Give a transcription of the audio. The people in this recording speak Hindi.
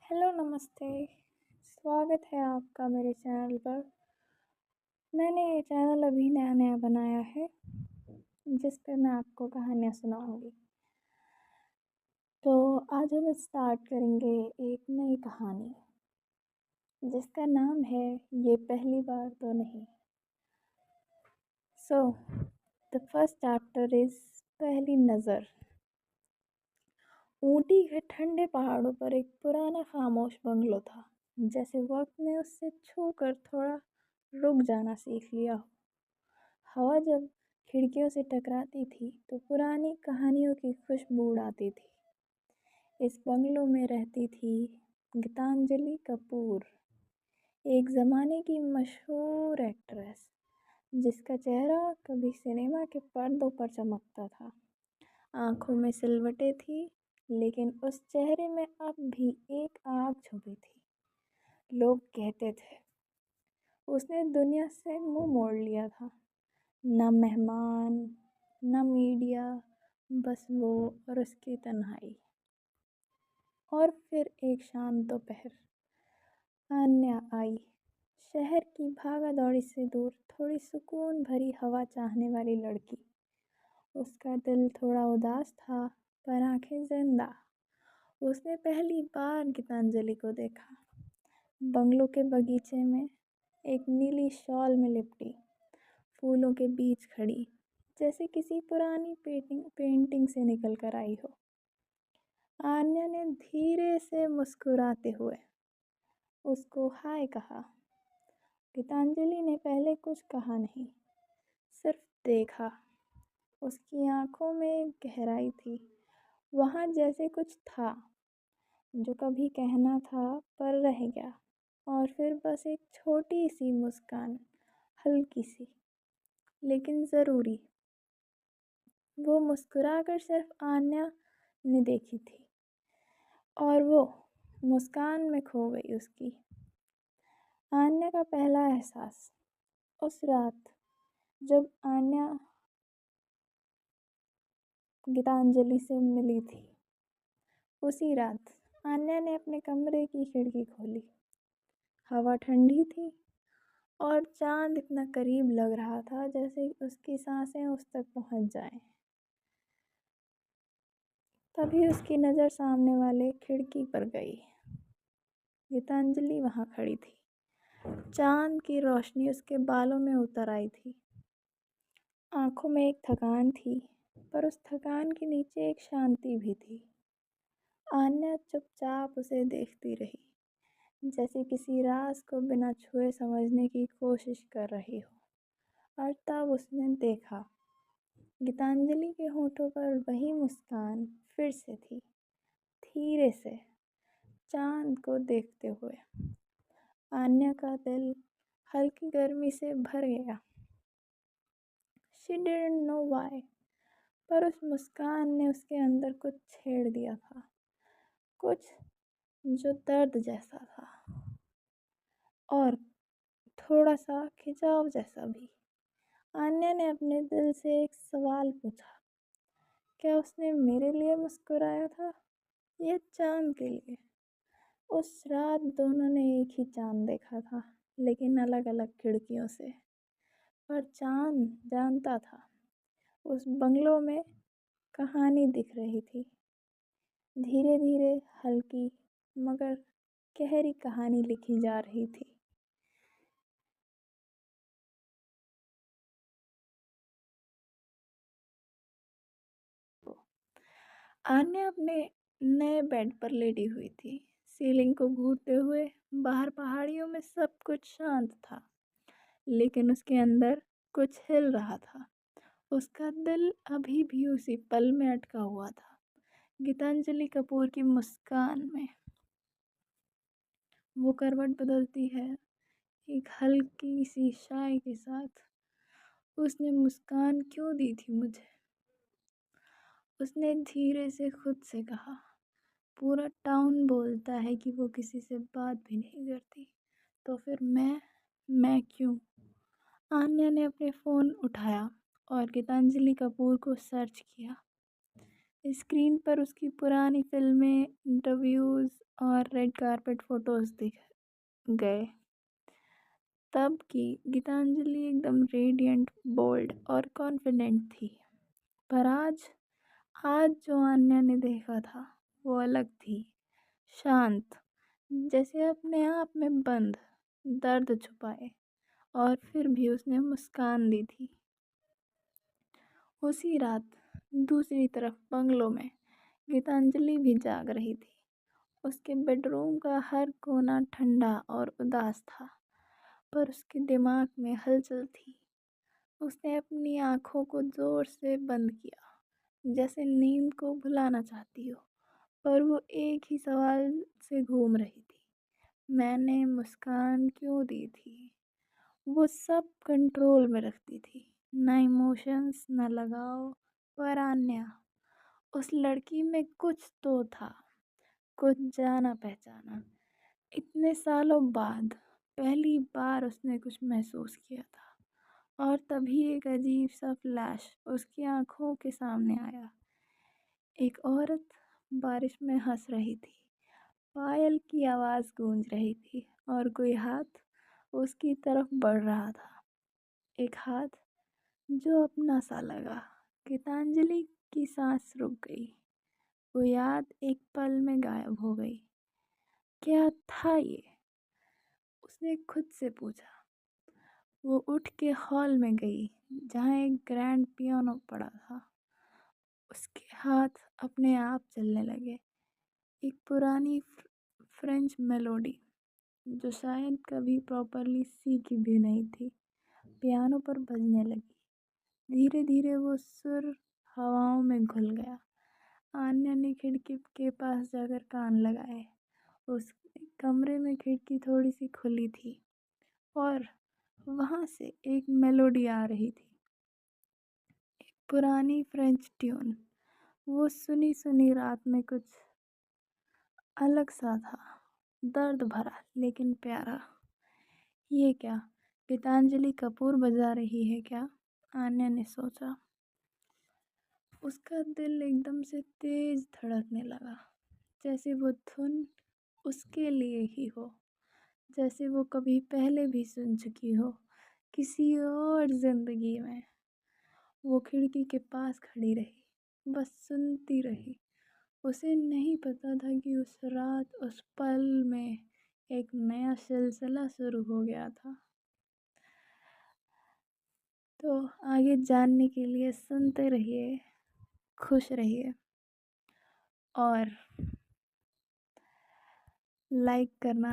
हेलो, नमस्ते। स्वागत है आपका मेरे चैनल पर। मैंने ये चैनल अभी नया-नया बनाया है, जिस पे मैं आपको कहानियाँ सुनाऊँगी। तो आज हम स्टार्ट करेंगे एक नई कहानी, जिसका नाम है ये पहली बार तो नहीं। So the first chapter is पहली नज़र। ऊटी के ठंडे पहाड़ों पर एक पुराना खामोश बंगलो था, जैसे वक्त ने उससे छू कर थोड़ा रुक जाना सीख लिया हो। हवा जब खिड़कियों से टकराती थी तो पुरानी कहानियों की खुशबू उड़ाती थी। इस बंगलों में रहती थी गीतांजलि कपूर, एक ज़माने की मशहूर एक्ट्रेस, जिसका चेहरा कभी सिनेमा के पर्दों पर चमकता था। आंखों में सिलवटें थी, लेकिन उस चेहरे में अब भी एक आग छुपी थी। लोग कहते थे उसने दुनिया से मुंह मोड़ लिया था। न मेहमान, न मीडिया, बस वो और उसकी तन्हाई। और फिर एक शाम दोपहर आन्या आई, शहर की भागा दौड़ी से दूर, थोड़ी सुकून भरी हवा चाहने वाली लड़की। उसका दिल थोड़ा उदास था, पर आंखें जिंदा। उसने पहली बार गीतांजलि को देखा, बंगलों के बगीचे में, एक नीली शॉल में लिपटी, फूलों के बीच खड़ी, जैसे किसी पुरानी पेंटिंग से निकल कर आई हो। आन्या ने धीरे से मुस्कुराते हुए उसको हाय कहा। गीतांजलि ने पहले कुछ कहा नहीं, सिर्फ देखा। उसकी आंखों में एक गहराई थी, वहाँ जैसे कुछ था जो कभी कहना था पर रह गया। और फिर बस एक छोटी सी मुस्कान, हल्की सी लेकिन ज़रूरी। वो मुस्कुराकर सिर्फ आन्या ने देखी थी, और वो मुस्कान में खो गई उसकी। आन्या का पहला एहसास उस रात, जब आन्या गीतांजलि से मिली थी। उसी रात आन्या ने अपने कमरे की खिड़की खोली। हवा ठंडी थी और चांद इतना करीब लग रहा था जैसे उसकी सांसें उस तक पहुंच जाएं। तभी उसकी नज़र सामने वाले खिड़की पर गई। गीतांजलि वहाँ खड़ी थी। चांद की रोशनी उसके बालों में उतर आई थी। आंखों में एक थकान थी, पर उस थकान के नीचे एक शांति भी थी। आन्या चुपचाप उसे देखती रही, जैसे किसी राज को बिना छुए समझने की कोशिश कर रही हो। और तब उसने देखा, गीतांजलि के होठों पर वही मुस्कान फिर से थी, धीरे से, चांद को देखते हुए। आन्या का दिल हल्की गर्मी से भर गया। She didn't know why, पर उस मुस्कान ने उसके अंदर कुछ छेड़ दिया था, कुछ जो दर्द जैसा था और थोड़ा सा खिंचाव जैसा भी। आन्या ने अपने दिल से एक सवाल पूछा, क्या उसने मेरे लिए मुस्कुराया था या चांद के लिए? उस रात दोनों ने एक ही चांद देखा था, लेकिन अलग अलग खिड़कियों से। पर चांद जानता था, उस बंगलों में कहानी दिख रही थी, धीरे धीरे, हल्की मगर गहरी कहानी लिखी जा रही थी। आन्या अपने नए बेड पर लेटी हुई थी, सीलिंग को घूरते हुए। बाहर पहाड़ियों में सब कुछ शांत था, लेकिन उसके अंदर कुछ हिल रहा था। उसका दिल अभी भी उसी पल में अटका हुआ था, गीतांजलि कपूर की मुस्कान में। वो करवट बदलती है, एक हल्की सी शाय के साथ। उसने मुस्कान क्यों दी थी मुझे? उसने धीरे से खुद से कहा, पूरा टाउन बोलता है कि वो किसी से बात भी नहीं करती, तो फिर मैं क्यों? आन्या ने अपने फ़ोन उठाया और गीतांजलि कपूर को सर्च किया। स्क्रीन पर उसकी पुरानी फिल्में, इंटरव्यूज़ और रेड कारपेट फोटोज दिख गए। तब की गीतांजलि एकदम रेडियंट, बोल्ड और कॉन्फिडेंट थी। पर आज आज जो आन्या ने देखा था वो अलग थी। शांत, जैसे अपने आप में बंद, दर्द छुपाए, और फिर भी उसने मुस्कान दी थी। उसी रात दूसरी तरफ बंगलों में गीतांजलि भी जाग रही थी। उसके बेडरूम का हर कोना ठंडा और उदास था, पर उसके दिमाग में हलचल थी। उसने अपनी आंखों को जोर से बंद किया, जैसे नींद को भुलाना चाहती हो, पर वो एक ही सवाल से घूम रही थी, मैंने मुस्कान क्यों दी थी। वो सब कंट्रोल में रखती थी, ना इमोशंस, ना लगाव, पर आन्या, उस लड़की में कुछ तो था, कुछ जाना पहचाना। इतने सालों बाद पहली बार उसने कुछ महसूस किया था, और तभी एक अजीब सा फ्लैश उसकी आंखों के सामने आया। एक औरत बारिश में हंस रही थी, पायल की आवाज़ गूंज रही थी, और कोई हाथ उसकी तरफ बढ़ रहा था। एक हाथ जो अपना सा लगा। गीतांजलि की सांस रुक गई। वो याद एक पल में गायब हो गई। क्या था ये? उसने खुद से पूछा। वो उठ के हॉल में गई, जहाँ एक ग्रैंड पियानो पड़ा था। उसके हाथ अपने आप चलने लगे। एक पुरानी फ्रेंच मेलोडी, जो शायद कभी प्रॉपरली सीखी भी नहीं थी, पियानो पर बजने लगी। धीरे धीरे वो सुर हवाओं में घुल गया। आन्या ने खिड़की के पास जाकर कान लगाए। उस कमरे में खिड़की थोड़ी सी खुली थी, और वहाँ से एक मेलोडी आ रही थी, एक पुरानी फ्रेंच ट्यून। वो सुनी सुनी रात में कुछ अलग सा था, दर्द भरा लेकिन प्यारा। ये क्या, गीतांजलि कपूर बजा रही है क्या? आन्या ने सोचा। उसका दिल एकदम से तेज धड़कने लगा, जैसे वो धुन उसके लिए ही हो, जैसे वो कभी पहले भी सुन चुकी हो, किसी और जिंदगी में। वो खिड़की के पास खड़ी रही, बस सुनती रही। उसे नहीं पता था कि उस रात, उस पल में एक नया सिलसिला शुरू हो गया था। तो आगे जानने के लिए सुनते रहिए, खुश रहिए, और लाइक करना